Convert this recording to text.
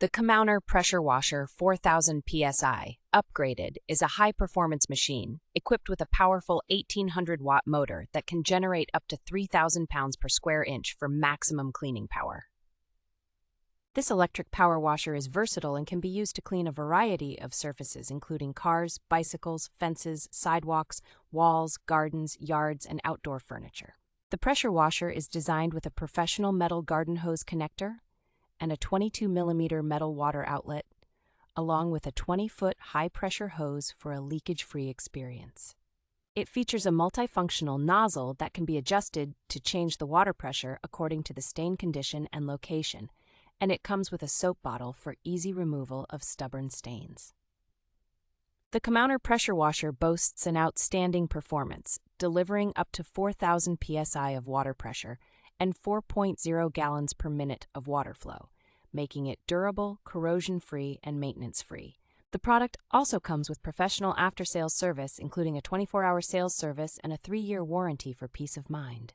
The Commowner Pressure Washer 4000 psi, upgraded, is a high-performance machine equipped with a powerful 1800-watt motor that can generate up to 3,000 pounds per square inch for maximum cleaning power. This electric power washer is versatile and can be used to clean a variety of surfaces, including cars, bicycles, fences, sidewalks, walls, gardens, yards, and outdoor furniture. The pressure washer is designed with a professional metal garden hose connector and a 22mm metal water outlet, along with a 20-foot high-pressure hose for a leakage-free experience. It features a multifunctional nozzle that can be adjusted to change the water pressure according to the stain condition and location, and it comes with a soap bottle for easy removal of stubborn stains. The Commowner Pressure Washer boasts an outstanding performance, delivering up to 4,000 psi of water pressure and 4.0 gallons per minute of water flow, making it durable, corrosion-free, and maintenance-free. The product also comes with professional after-sales service, including a 24-hour sales service and a 3-year warranty for peace of mind.